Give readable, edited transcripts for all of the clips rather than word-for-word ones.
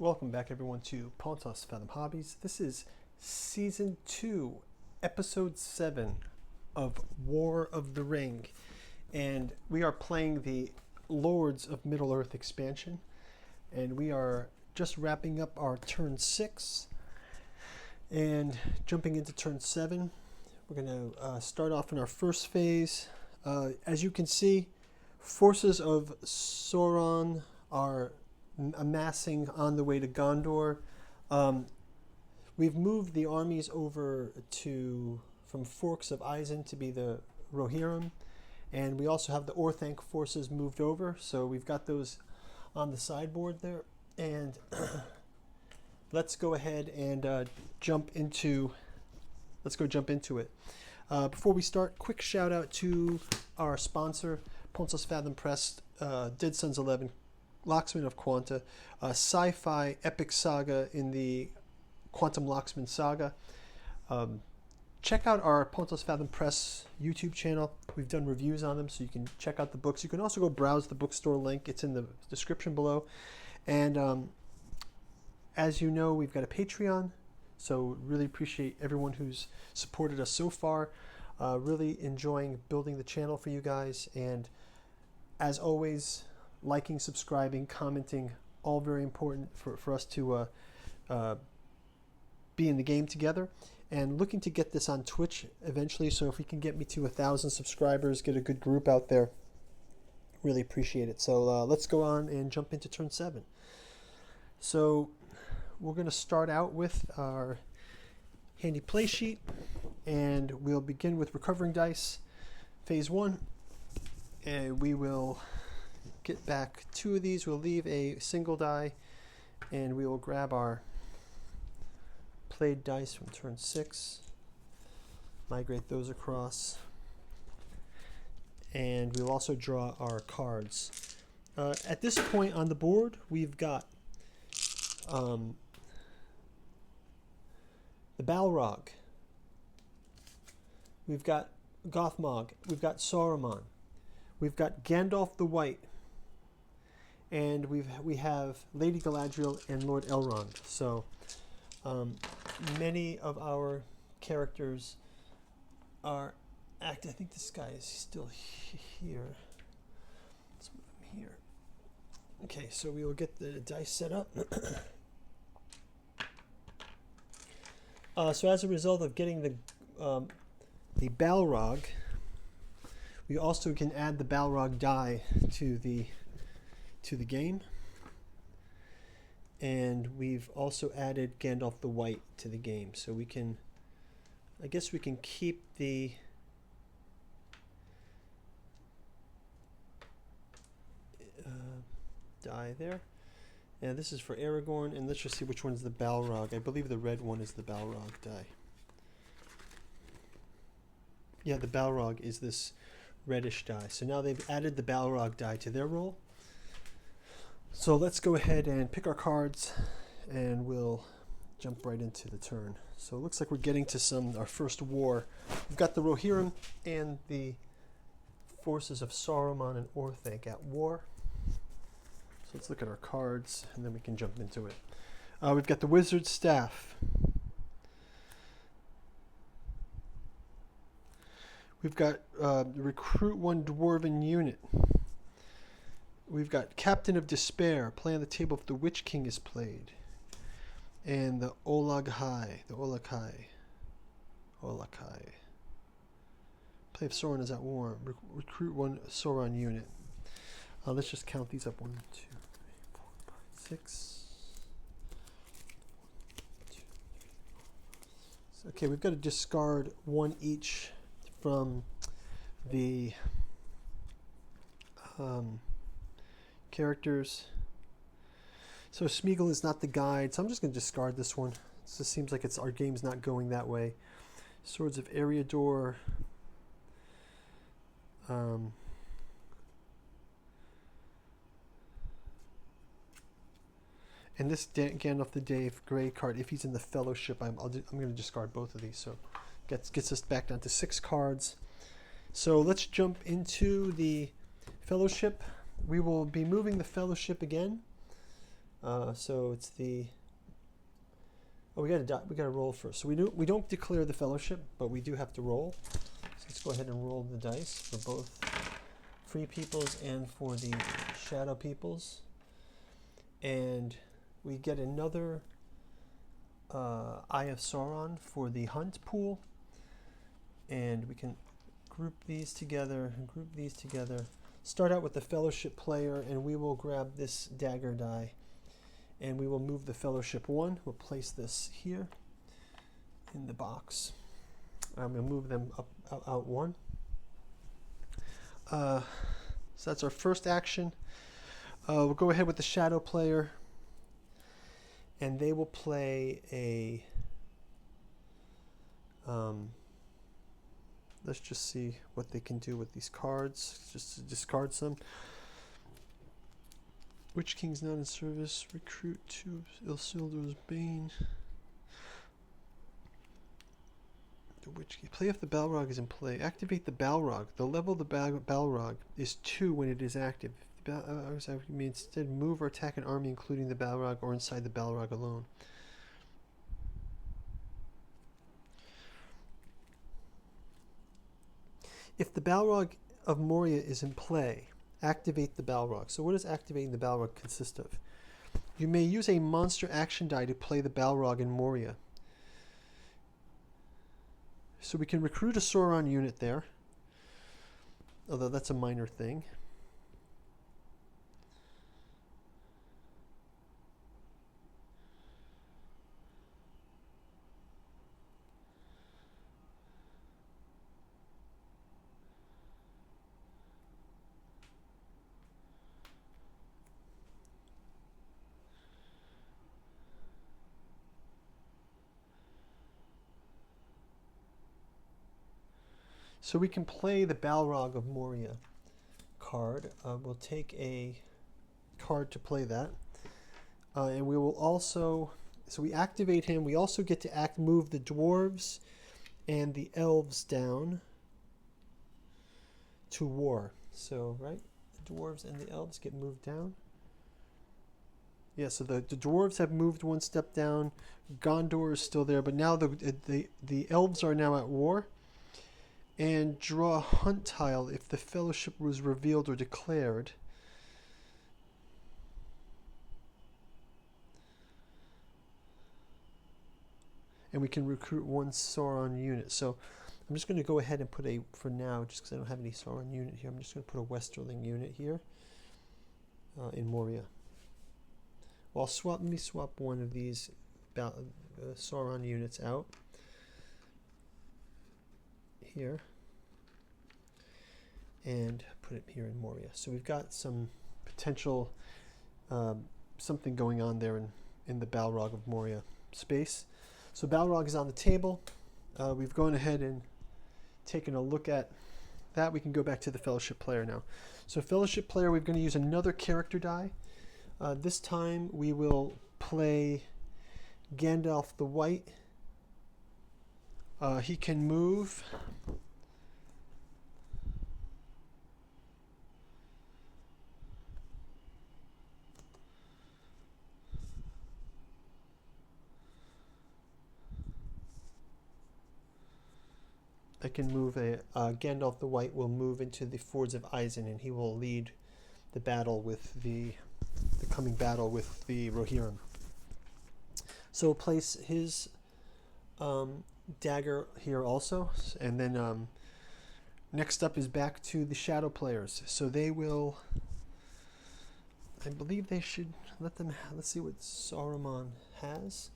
Welcome back everyone to Pontos Fathom Hobbies. This is Season 2, Episode 7 of War of the Ring. And we are playing the Lords of Middle-earth expansion. And we are just wrapping up our turn 6 and jumping into turn 7. We're going to start off in our first phase. As you can see, forces of Sauron are amassing on the way to Gondor. We've moved the armies over from Forks of Isen to be the Rohirrim, and we also have the Orthanc forces moved over, so we've got those on the sideboard there. And let's go ahead and jump into it. Before we start, quick shout out to our sponsor, Pontos Fathom Press, Dead Sons 11, Locksmith of Quanta, a sci-fi epic saga in the Quantum Locksmith saga. Check out our Pontos Fathom Press YouTube channel. We've done reviews on them, so you can check out the books. You can also go browse the bookstore link. It's in the description below. And as you know, we've got a Patreon, so really appreciate everyone who's supported us so far. Really enjoying building the channel for you guys. And as always, liking, subscribing, commenting, all very important for us to be in the game together. And looking to get this on Twitch eventually, so if we can get me to 1,000 subscribers, get a good group out there, really appreciate it. So let's go on and jump into turn 7. So we're going to start out with our handy play sheet, and we'll begin with recovering dice, phase 1, and we will get back 2 of these. We'll leave a single die, and we will grab our played dice from turn 6, migrate those across, and we'll also draw our cards. At this point on the board, we've got the Balrog, we've got Gothmog, we've got Saruman, we've got Gandalf the White, and we have Lady Galadriel and Lord Elrond. So many of our characters are active. I think this guy is still here. Let's move him here. Okay, so we will get the dice set up. So as a result of getting the Balrog, we also can add the Balrog die to the game, and we've also added Gandalf the White to the game, so we can, I guess we can keep the die there. And this is for Aragorn, and let's just see which one is the Balrog. I believe the red one is the Balrog die. Yeah, the Balrog is this reddish die. So now they've added the Balrog die to their roll. So let's go ahead and pick our cards, and we'll jump right into the turn. So it looks like we're getting to our first war. We've got the Rohirrim and the forces of Saruman and Orthanc at war. So let's look at our cards, and then we can jump into it. We've got the Wizard's Staff. We've got Recruit 1 Dwarven Unit. We've got Captain of Despair, play on the table if the Witch King is played. And the Olakai. Play if Sauron is at war. Recruit 1 Sauron unit. Let's just count these up. 1, 2, 3, 4, 5, 6. Okay, we've got to discard 1 each from the characters. So Smeagol is not the guide, so I'm just going to discard this one. It just seems like our game's not going that way. Swords of Eriador. And this Gandalf the Dave gray card, if he's in the Fellowship, I'm going to discard both of these. So gets us back down to 6 cards. So let's jump into the Fellowship. We will be moving the Fellowship again. So it's the. Oh, we gotta roll first. So we don't declare the fellowship, but we do have to roll. So let's go ahead and roll the dice for both free peoples and for the shadow peoples. And we get another Eye of Sauron for the hunt pool. And we can group these together, Start out with the fellowship player, and we will grab this dagger die. And we will move the fellowship 1. We'll place this here in the box. I'm going to move them out 1. So that's our first action. We'll go ahead with the shadow player, and they will play a. Let's just see what they can do with these cards. Just to discard some. Witch King's not in service. Recruit 2 Isildur's Bane. The Witch King. Play if the Balrog is in play. Activate the Balrog. The level of the Balrog is 2 when it is active. You may instead move or attack an army including the Balrog or inside the Balrog alone. If the Balrog of Moria is in play, activate the Balrog. So what does activating the Balrog consist of? You may use a monster action die to play the Balrog in Moria. So we can recruit a Sauron unit there, although that's a minor thing. So we can play the Balrog of Moria card. We'll take a card to play that. And we will also, so we activate him. We also get to move the dwarves and the elves down to war. So, right, the dwarves and the elves get moved down. Yeah, so the dwarves have moved 1 step down. Gondor is still there, but now the elves are now at war. And draw a hunt tile if the fellowship was revealed or declared. And we can recruit 1 Sauron unit. So I'm just going to go ahead and put for now, just because I don't have any Sauron unit here, I'm just going to put a Westerling unit here in Moria. Well, let me swap one of these Sauron units out. Here and put it here in Moria. So we've got some potential something going on there in the Balrog of Moria space. So Balrog is on the table. We've gone ahead and taken a look at that. We can go back to the fellowship player now. So fellowship player, we're going to use another character die. This time we will play Gandalf the White. He can move. I can move Gandalf the White will move into the Fords of Isen, and he will lead the battle with the coming battle with the Rohirrim. So we'll place his dagger here also, and then next up is back to the shadow players. So they will, I believe they should let them, let's see what Saruman has.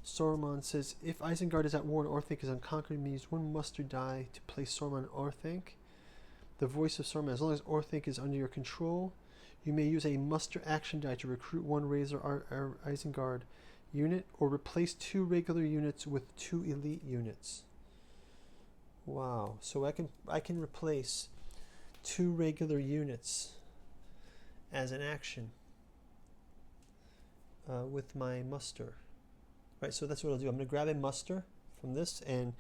Saruman says, if Isengard is at war and Orthanc is unconquered, you may use 1 muster die to place Saruman and Orthanc. The voice of Saruman, as long as Orthanc is under your control, you may use a muster action die to recruit 1 Razor Isengard unit, or replace 2 regular units with 2 elite units. Wow! So I can replace 2 regular units as an action with my muster. Right. So that's what I'll do. I'm going to grab a muster from this, and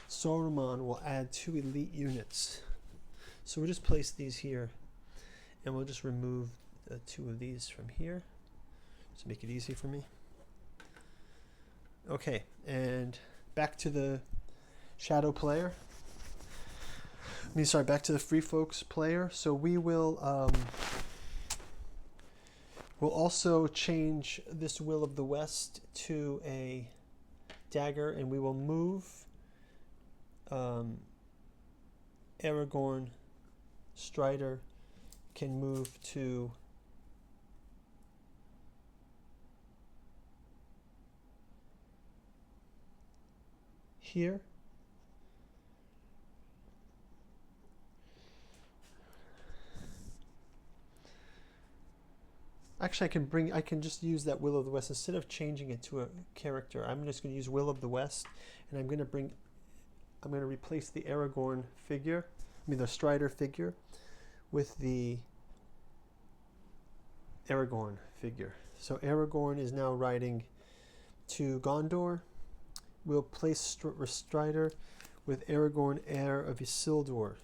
Saruman will add 2 elite units. So we'll just place these here, and we'll just remove 2 of these from here. to make it easy for me. Okay, and back to the shadow player. Back to the free folks player. So we will we'll also change this Will of the West to a dagger, and we will move Aragorn. Strider can move to here. Actually, I can just use that Will of the West instead of changing it to a character. I'm just going to use Will of the West, and I'm going to replace the Aragorn figure, the Strider figure, with the Aragorn figure. So Aragorn is now riding to Gondor. We'll place Strider with Aragorn, heir of Isildur.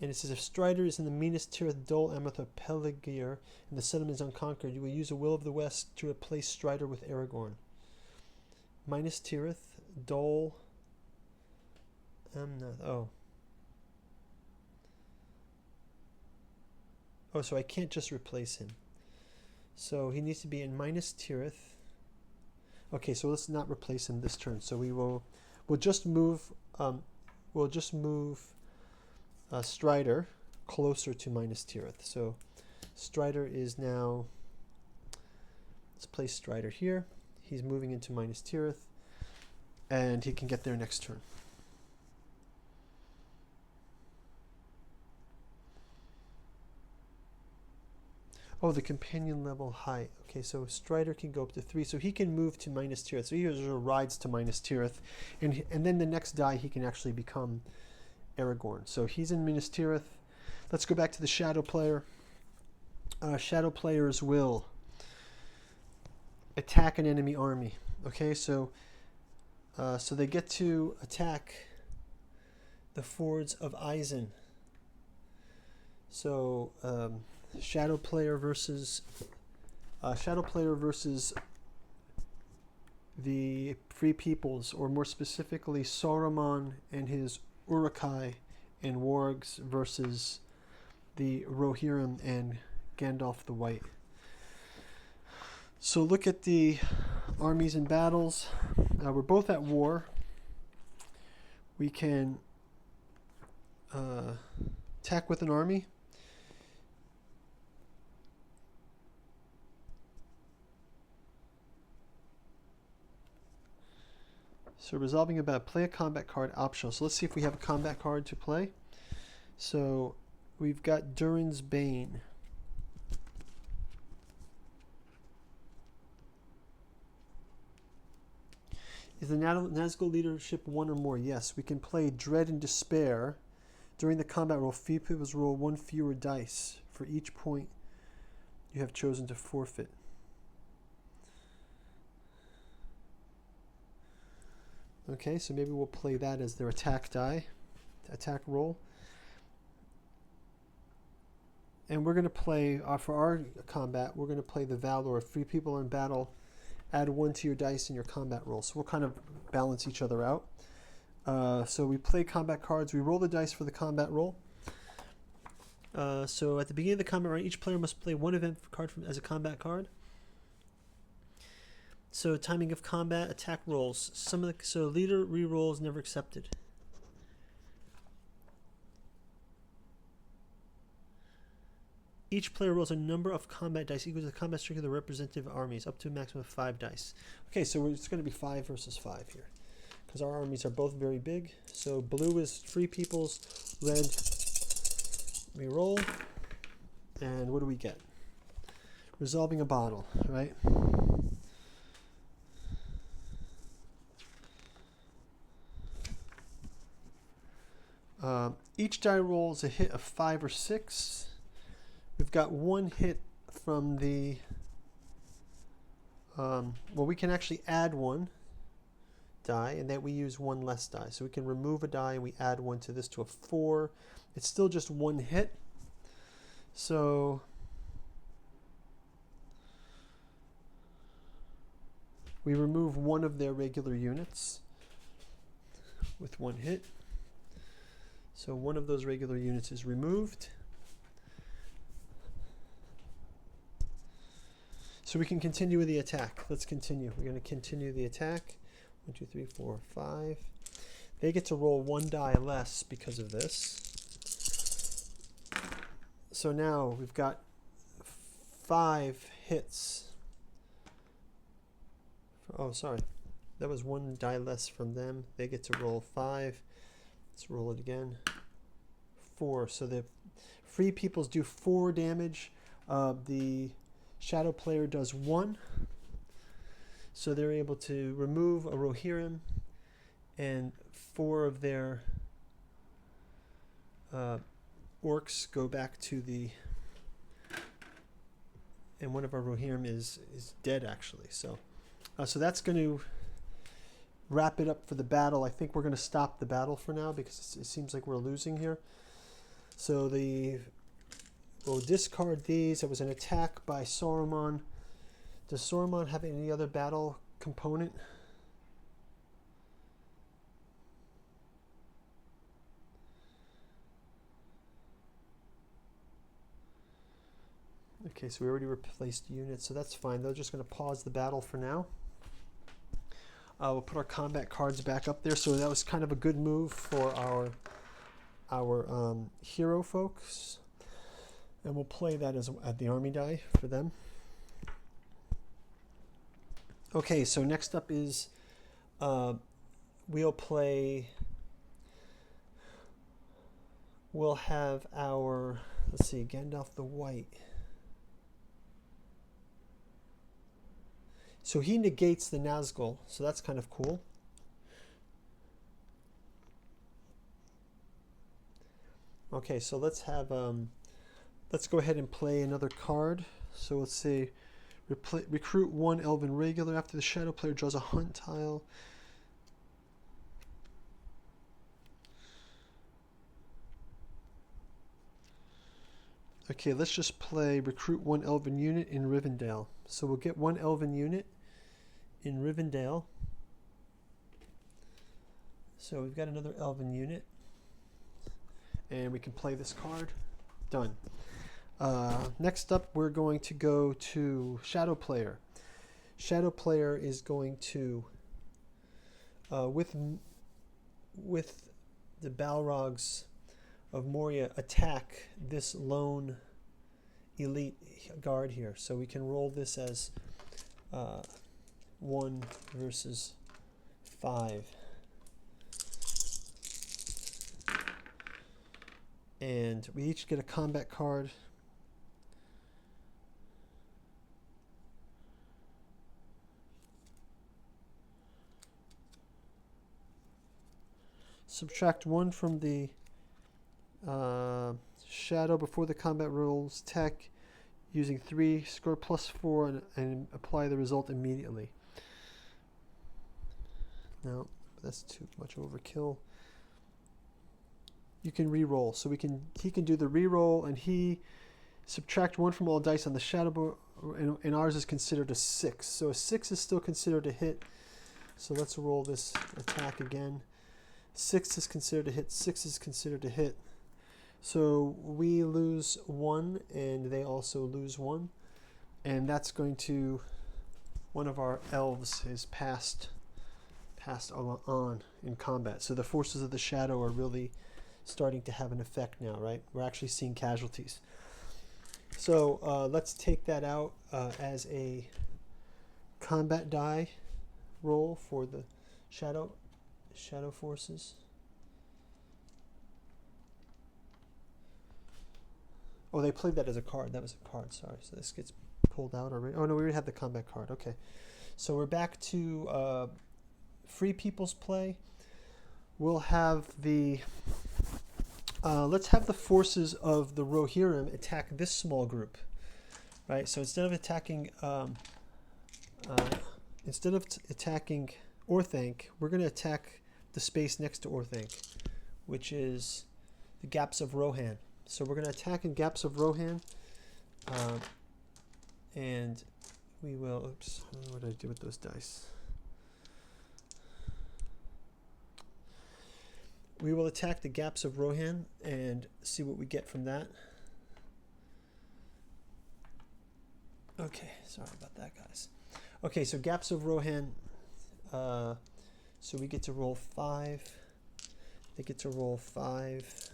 And it says, if Strider is in the meanest Tirith, Dol Amroth, or Peligir, and the settlement is unconquered, you will use a Will of the West to replace Strider with Aragorn. Minus Tirith, Dol Amroth. Oh, so I can't just replace him. So he needs to be in minus Tirith. Okay, so let's not replace him this turn. So we'll just move Strider closer to minus Tirith. So Strider is now, let's place Strider here. He's moving into minus Tirith, and he can get there next turn. Oh, the companion level height. Okay, so Strider can go up to 3, so he can move to minus Tirith. So he rides to minus Tirith, and then the next die he can actually become Aragorn. So he's in Minas Tirith. Let's go back to the shadow player. Shadow players will attack an enemy army. Okay, so they get to attack the fords of Eisen. So shadow player versus the Free Peoples, or more specifically Saruman and his Uruk-hai and wargs versus the Rohirrim and Gandalf the White. So look at the armies and battles. We're both at war. We can attack with an army. So resolving a battle, play a combat card optional. So let's see if we have a combat card to play. So we've got Durin's Bane. Is the Nazgul leadership 1 or more? Yes. We can play Dread and Despair. During the combat roll, free peoples roll 1 fewer dice for each point you have chosen to forfeit. Okay, so maybe we'll play that as their attack die, attack roll. And we're going to play, for our combat, we're going to play the Valor. If 3 people are in battle, add 1 to your dice in your combat roll. So we'll kind of balance each other out. So we play combat cards. We roll the dice for the combat roll. So at the beginning of the combat round, each player must play 1 event card as a combat card. So timing of combat, attack rolls. So leader re-rolls never accepted. Each player rolls a number of combat dice equal to the combat strength of the representative armies, up to a maximum of 5 dice. Okay, so it's going to be 5 versus 5 here, because our armies are both very big. So blue is Free Peoples, red we roll, and what do we get? Resolving a bottle, right? Each die rolls a hit of 5 or 6. We've got 1 hit from the... well, we can actually add 1 die, and then we use 1 less die. So we can remove a die, and we add 1 to this to a 4. It's still just 1 hit. So We remove one of their regular units with one hit. So one of those regular units is removed. So we can continue with the attack. Let's continue. We're going to continue the attack. 1, 2, 3, 4, 5. They get to roll 1 die less because of this. So now we've got 5 hits. Oh, sorry. That was 1 die less from them. They get to roll 5. Let's roll it again. 4. So the free peoples do 4 damage. The shadow player does 1. So they're able to remove a Rohirrim, and 4 of their orcs go back to the... And one of our Rohirrim is dead, actually. So that's going to wrap it up for the battle. I think we're going to stop the battle for now because it seems like we're losing here. So we'll discard these. It was an attack by Saruman. Does Saruman have any other battle component? Okay, so we already replaced units, so that's fine. They're just going to pause the battle for now. We'll put our combat cards back up there. So that was kind of a good move for our hero folks. And we'll play that at the army die for them. Okay, so next up is we'll have our, let's see, Gandalf the White. So he negates the Nazgul, so that's kind of cool. Okay, so let's go ahead and play another card. So let's say recruit 1 Elven regular. After the shadow player draws a hunt tile. Okay, let's just play recruit 1 Elven unit in Rivendell. So we'll get 1 Elven unit in Rivendell. So we've got another Elven unit. And we can play this card. Done. Next up, we're going to go to Shadow Player. Shadow Player is going to, with the Balrogs of Moria, attack this lone elite guard here. So we can roll this as 1 versus 5. And we each get a combat card. Subtract 1 from the shadow before the combat rolls tech using 3, score +4, and apply the result immediately. No, that's too much overkill. You can re-roll. So he can do the re-roll, and he subtract 1 from all dice on the shadow, and ours is considered a 6. So a 6 is still considered a hit. So let's roll this attack again. 6 is considered a hit. 6 is considered a hit. So we lose 1, and they also lose 1. And that's going to, one of our elves is passed on in combat. So the forces of the shadow are really starting to have an effect now, right? We're actually seeing casualties. So let's take that out as a combat die roll for the shadow forces. Oh, they played that as a card. That was a card, sorry. So this gets pulled out already. Oh no, we already have the combat card. Okay. So we're back to Free People's play. We'll have the let's have the forces of the Rohirrim attack this small group, right? So instead of attacking Orthanc, we're going to attack the space next to Orthanc, which is the Gaps of Rohan. So we're going to attack in Gaps of Rohan, and we will, oops, I don't know what I did with those dice. We will attack the gaps of Rohan and see what we get from that. Okay, sorry about that, guys. Okay, so gaps of Rohan. So we get to roll 5. They get to roll 5.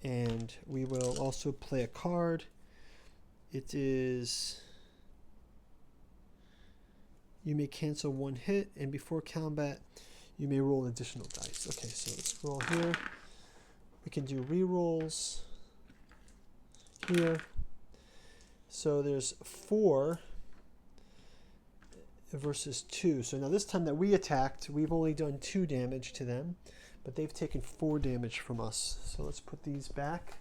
And we will also play a card. It is, you may cancel 1 hit, and before combat, you may roll additional dice. Okay, so let's roll here. We can do re-rolls here. So there's 4 versus 2. So now this time that we attacked, we've only done 2 damage to them, but they've taken 4 damage from us. So let's put these back.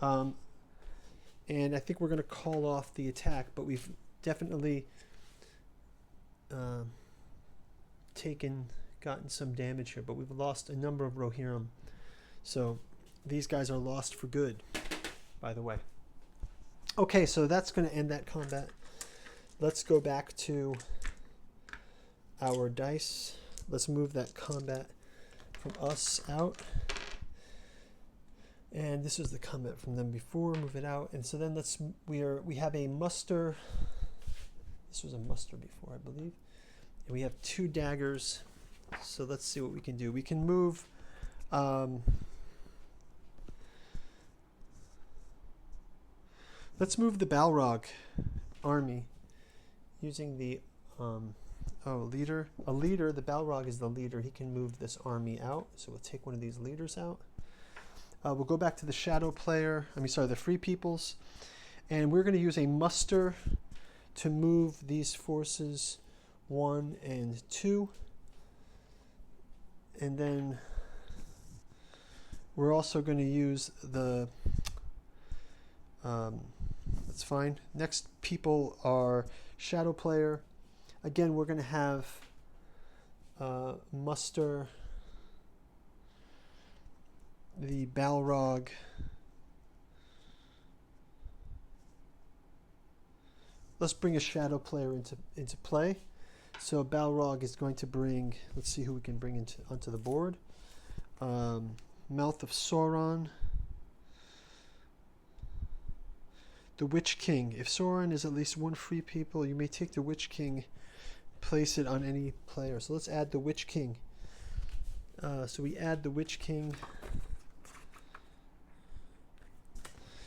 And I think we're going to call off the attack, but we've definitely gotten some damage here, but we've lost a number of Rohirrim. So these guys are lost for good, by the way. Okay, so that's going to end that combat. Let's go back to our dice. Let's move that combat from us out. And this is the combat from them before. Move it out. And so then we have a muster. This was a muster before, I believe. And we have 2 daggers. So let's see what we can do. We can move. Let's move the Balrog army using the leader. A leader, the Balrog is the leader. He can move this army out. So we'll take one of these leaders out. We'll go back to the shadow player. The free peoples. And we're going to use a muster to move these forces 1 and 2. And then we're also going to use the that's fine. Next people are shadow player. Again, we're going to have muster the Balrog. Let's bring a shadow player into play. So Balrog is going to bring, let's see who we can bring onto the board. Mouth of Sauron. The Witch King. If Sauron is at least 1 free people, you may take the Witch King, place it on any player. So let's add the Witch King. So we add the Witch King.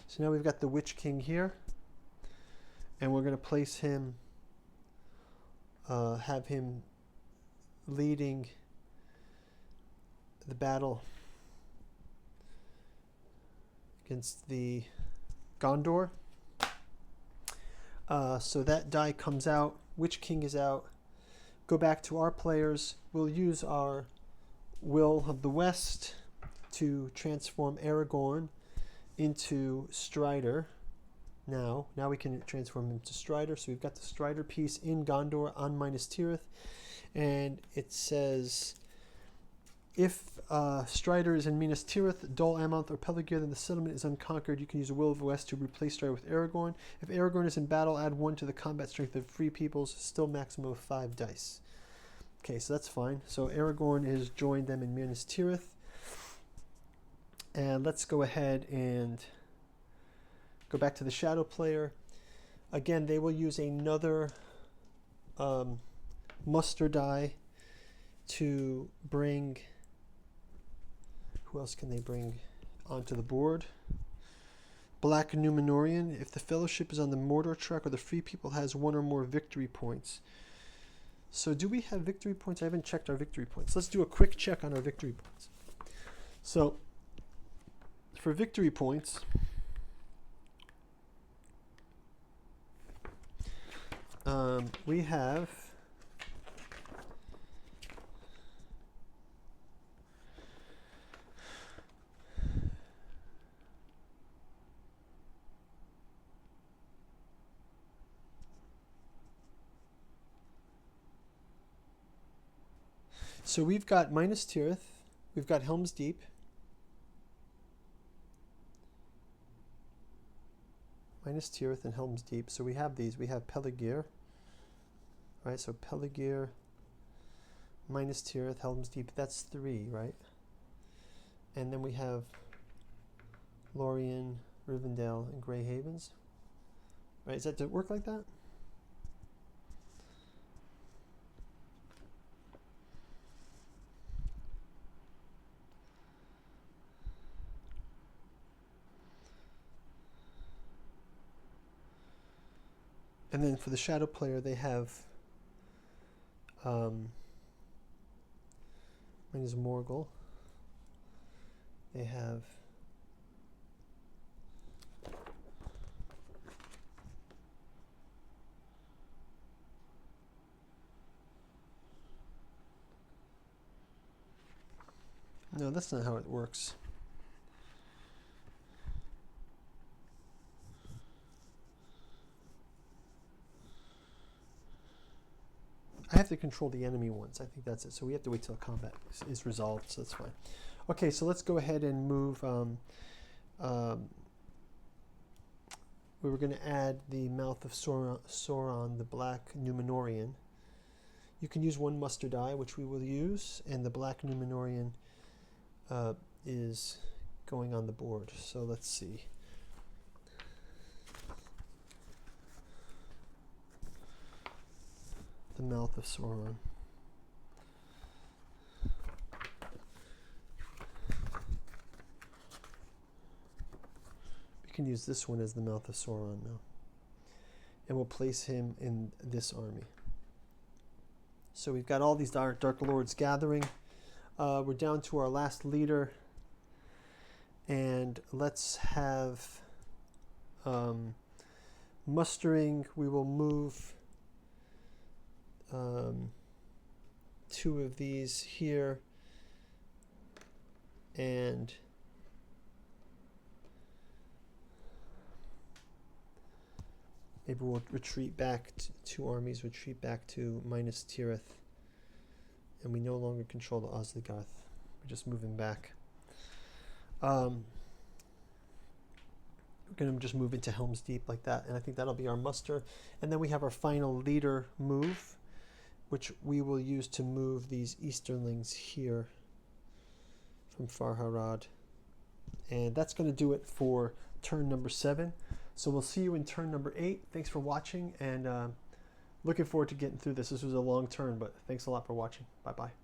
So now we've got the Witch King here. And we're going to place him, have him leading the battle against the Gondor. So that die comes out. Witch King is out. Go back to our players. We'll use our Will of the West to transform Aragorn into Strider. Now we can transform him to Strider. So we've got the Strider piece in Gondor on Minas Tirith. And it says, if Strider is in Minas Tirith, Dol Amroth, or Pelargir, then the settlement is unconquered. You can use a Will of the West to replace Strider with Aragorn. If Aragorn is in battle, add 1 to the combat strength of free peoples, still maximum of 5 dice. Okay, so that's fine. So Aragorn has joined them in Minas Tirith. And let's go ahead and go back to the shadow player. Again, they will use another muster die to bring, who else can they bring onto the board? Black Numenorian. If the Fellowship is on the Mordor track or the Free People has 1 or more victory points. So do we have victory points? I haven't checked our victory points. Let's do a quick check on our victory points. So for victory points, we have so we've got Minas Tirith, we've got Helm's Deep, minus Tirith and Helm's Deep. So we have these. We have Peligir. Right, so Peligir minus Tirith, Helm's Deep. That's 3, right? And then we have Lorien, Rivendell, and Grey Havens. Right, does that work like that? And then for the shadow player, they have mine is Morgul. They have no, that's not how it works. I have to control the enemy ones. I think that's it. So we have to wait till combat is resolved, so that's fine. Okay, so let's go ahead and move. We were going to add the Mouth of Sauron, the Black Numenorian. You can use 1 muster die, which we will use, and the Black Numenorian is going on the board. So let's see. The Mouth of Sauron. We can use this one as the Mouth of Sauron now. And we'll place him in this army. So we've got all these Dark Lords gathering. We're down to our last leader. And let's have mustering. We will move 2 of these here, and maybe we'll retreat back to 2 armies, retreat back to minus Tirith, and we no longer control the Osligarth. We're just moving back. We're going to just move into Helm's Deep like that, and I think that'll be our muster. And then we have our final leader move, which we will use to move these Easterlings here from Farharad. And that's going to do it for turn number 7. So we'll see you in turn number 8. Thanks for watching, and looking forward to getting through this. This was a long turn, but thanks a lot for watching. Bye-bye.